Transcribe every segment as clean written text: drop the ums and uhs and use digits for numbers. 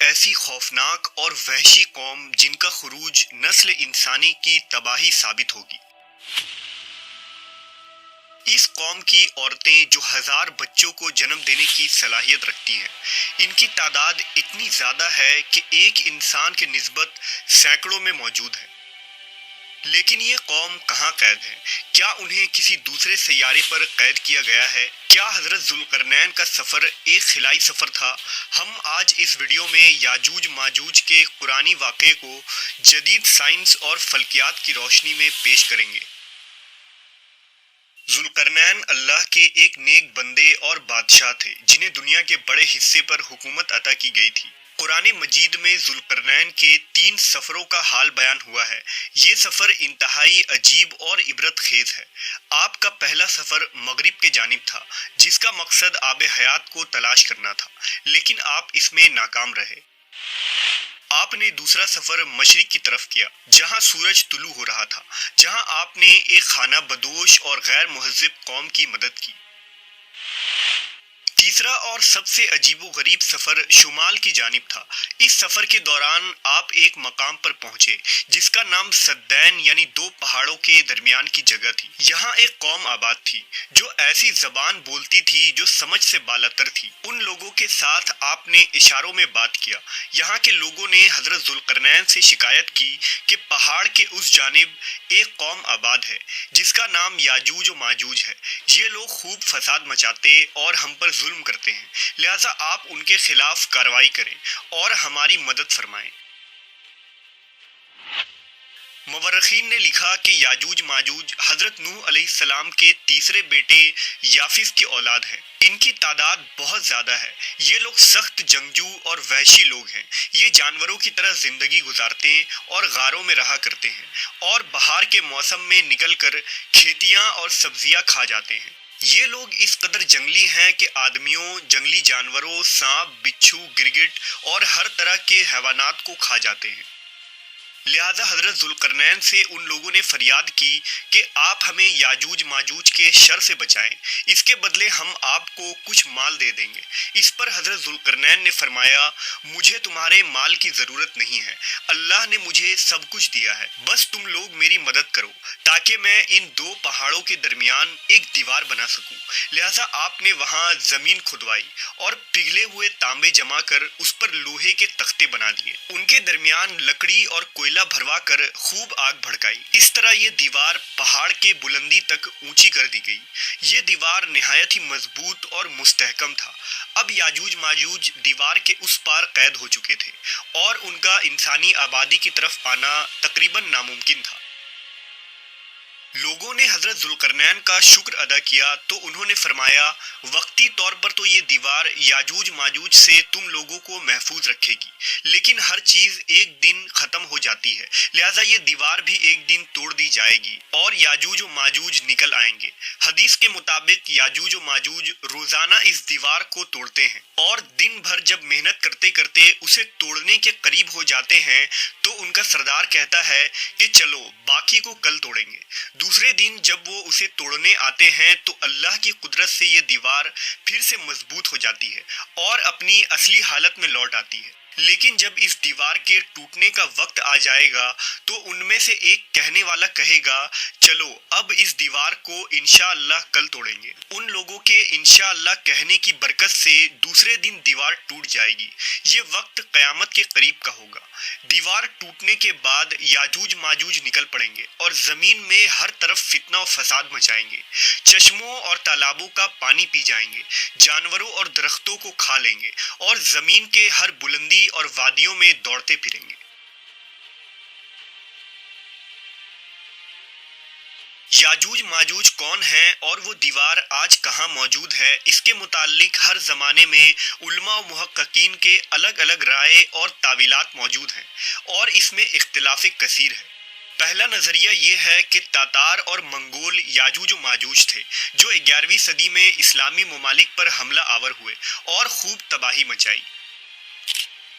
ایسی خوفناک اور وحشی قوم جن کا خروج نسل انسانی کی تباہی ثابت ہوگی۔ اس قوم کی عورتیں جو ہزار بچوں کو جنم دینے کی صلاحیت رکھتی ہیں، ان کی تعداد اتنی زیادہ ہے کہ ایک انسان کے نسبت سینکڑوں میں موجود ہے۔ لیکن یہ قوم کہاں قید ہے؟ کیا انہیں کسی دوسرے سیارے پر قید کیا گیا ہے؟ کیا حضرت ذوالقرنین کا سفر ایک خلائی سفر تھا؟ ہم آج اس ویڈیو میں یاجوج ماجوج کے قرآنی واقعے کو جدید سائنس اور فلکیات کی روشنی میں پیش کریں گے۔ ذوالقرنین اللہ کے ایک نیک بندے اور بادشاہ تھے جنہیں دنیا کے بڑے حصے پر حکومت عطا کی گئی تھی۔ قرآن مجید میں ذوالقرنین کے 3 سفروں کا حال بیان ہوا ہے۔ یہ سفر انتہائی عجیب اور عبرت خیز ہے۔ آپ کا پہلا سفر مغرب کے جانب تھا، جس کا مقصد آب حیات کو تلاش کرنا تھا، لیکن آپ اس میں ناکام رہے۔ آپ نے دوسرا سفر مشرق کی طرف کیا، جہاں سورج طلوع ہو رہا تھا، جہاں آپ نے ایک خانہ بدوش اور غیر مہذب قوم کی مدد کی۔ تیسرا اور سب سے عجیب و غریب سفر شمال کی جانب تھا۔ اس سفر کے دوران آپ ایک مقام پر پہنچے جس کا نام سدین یعنی 2 پہاڑوں کے درمیان کی جگہ تھی۔ یہاں ایک قوم آباد تھی جو ایسی زبان بولتی تھی جو سمجھ سے بالاتر تھی۔ ان لوگوں کے ساتھ آپ نے اشاروں میں بات کیا۔ یہاں کے لوگوں نے حضرت ذوالقرنین سے شکایت کی کہ پہاڑ کے اس جانب ایک قوم آباد ہے جس کا نام یاجوج و ماجوج ہے۔ یہ لوگ خوب فساد مچاتے اور ہم پر ظلم کرتے ہیں، لہٰذا آپ ان کے خلاف کارروائی کریں اور ہماری مدد فرمائیں۔ مورخین نے لکھا کہ یاجوج ماجوج حضرت نوح علیہ السلام کے تیسرے بیٹے یافس کی اولاد ہے۔ ان کی تعداد بہت زیادہ ہے۔ یہ لوگ سخت جنگجو اور وحشی لوگ ہیں۔ یہ جانوروں کی طرح زندگی گزارتے ہیں اور غاروں میں رہا کرتے ہیں اور بہار کے موسم میں نکل کر کھیتیاں اور سبزیاں کھا جاتے ہیں۔ یہ لوگ اس قدر جنگلی ہیں کہ آدمیوں، جنگلی جانوروں، سانپ، بچھو، گرگٹ اور ہر طرح کے حیوانات کو کھا جاتے ہیں۔ لہذا حضرت ذوالقرنین سے ان لوگوں نے فریاد کی کہ آپ ہمیں یاجوج ماجوج کے شر سے بچائیں، اس کے بدلے ہم آپ کو کچھ مال دے دیں گے۔ اس پر حضرت ذوالقرنین نے فرمایا، مجھے تمہارے مال کی ضرورت نہیں ہے، اللہ نے مجھے سب کچھ دیا ہے، بس تم لوگ میری مدد کرو تاکہ میں ان 2 پہاڑوں کے درمیان ایک دیوار بنا سکوں۔ لہذا آپ نے وہاں زمین کھدوائی اور پگھلے ہوئے تانبے جما کر اس پر لوہے کے تختے بنا دیے، ان کے درمیان لکڑی اور کوئلہ بھروا کر خوب آگ بھڑکائی۔ اس طرح یہ دیوار پہاڑ کے بلندی تک اونچی کر دی گئی۔ یہ دیوار نہایت ہی مضبوط اور مستحکم تھا۔ اب یاجوج ماجوج دیوار کے اس پار قید ہو چکے تھے اور ان کا انسانی آبادی کی طرف آنا تقریباً ناممکن تھا۔ لوگوں نے حضرت ذوالقرنین کا شکر ادا کیا تو انہوں نے فرمایا، وقتی طور پر تو یہ دیوار یاجوج ماجوج سے تم لوگوں کو محفوظ رکھے گی، لیکن ہر چیز ایک دن ختم ہو جاتی ہے، لہٰذا یہ دیوار بھی ایک دن توڑ دی جائے گی اور یاجوج و ماجوج نکل آئیں گے۔ حدیث کے مطابق یاجوج و ماجوج روزانہ اس دیوار کو توڑتے ہیں اور دن بھر جب محنت کرتے کرتے اسے توڑنے کے قریب ہو جاتے ہیں تو ان کا سردار کہتا ہے کہ چلو باقی کو کل توڑیں گے۔ دوسرے دن جب وہ اسے توڑنے آتے ہیں تو اللہ کی قدرت سے یہ دیوار پھر سے مضبوط ہو جاتی ہے اور اپنی اصلی حالت میں لوٹ آتی ہے۔ لیکن جب اس دیوار کے ٹوٹنے کا وقت آ جائے گا تو ان میں سے ایک کہنے والا کہے گا، چلو اب اس دیوار کو انشاءاللہ کل توڑیں گے۔ ان لوگوں کے انشاءاللہ کہنے کی برکت سے دوسرے دن دیوار ٹوٹ جائے گی۔ یہ وقت قیامت کے قریب کا ہوگا۔ دیوار ٹوٹنے کے بعد یاجوج ماجوج نکل پڑیں گے اور زمین میں ہر طرف فتنہ و فساد مچائیں گے، چشموں اور تالابوں کا پانی پی جائیں گے، جانوروں اور درختوں کو کھا لیں گے اور زمین کے ہر بلندی اور وادیوں میں دوڑتے پھریں گے۔ یاجوج ماجوج کون ہیں اور وہ دیوار آج کہاں موجود ہے، اس کے متعلق ہر زمانے میں علماء و محققین کے الگ الگ رائے اور تعویلات موجود ہیں اور اس میں اختلاف کثیر ہے۔ پہلا نظریہ یہ ہے کہ تاتار اور منگول یاجوج و ماجوج تھے جو 11ویں صدی میں اسلامی ممالک پر حملہ آور ہوئے اور خوب تباہی مچائی۔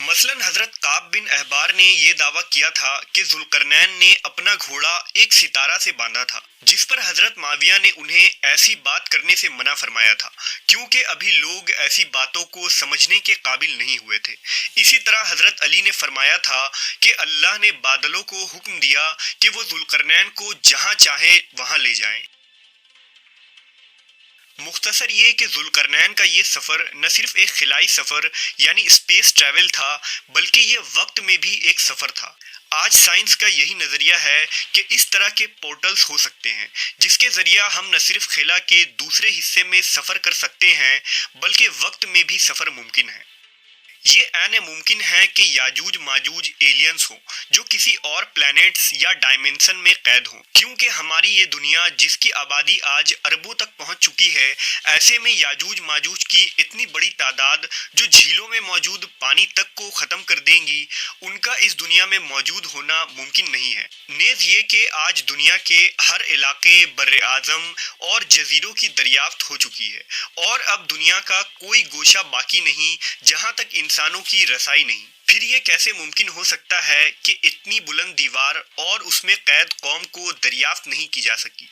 مثلاً حضرت کعب بن احبار نے یہ دعویٰ کیا تھا کہ ذوالقرنین نے اپنا گھوڑا ایک ستارہ سے باندھا تھا، جس پر حضرت معاویہ نے انہیں ایسی بات کرنے سے منع فرمایا تھا کیونکہ ابھی لوگ ایسی باتوں کو سمجھنے کے قابل نہیں ہوئے تھے۔ اسی طرح حضرت علی نے فرمایا تھا کہ اللہ نے بادلوں کو حکم دیا کہ وہ ذوالقرنین کو جہاں چاہے وہاں لے جائیں۔ مختصر یہ کہ ذوالقرنین کا یہ سفر نہ صرف ایک خلائی سفر یعنی اسپیس ٹریول تھا، بلکہ یہ وقت میں بھی ایک سفر تھا۔ آج سائنس کا یہی نظریہ ہے کہ اس طرح کے پورٹلز ہو سکتے ہیں جس کے ذریعہ ہم نہ صرف خلا کے دوسرے حصے میں سفر کر سکتے ہیں بلکہ وقت میں بھی سفر ممکن ہے۔ یہ عین ممکن ہے کہ یاجوج ماجوج ایلینز ہوں جو کسی اور پلانٹس یا ڈائمنشن میں قید ہوں، کیونکہ ہماری یہ دنیا جس کی آبادی آج اربوں تک پہنچ چکی ہے، ایسے میں یاجوج ماجوج کی اتنی بڑی تعداد جو جھیلوں میں موجود پانی تک کو ختم کر دیں گی، ان کا اس دنیا میں موجود ہونا ممکن نہیں ہے۔ نیز یہ کہ آج دنیا کے ہر علاقے، بر اعظم اور جزیروں کی دریافت ہو چکی ہے، اور اب دنیا کا کوئی گوشہ باقی نہیں جہاں تک انسانوں کی رسائی نہیں۔ پھر یہ کیسے ممکن ہو سکتا ہے کہ اتنی بلند دیوار اور اس میں قید قوم کو دریافت نہیں کی جا سکی؟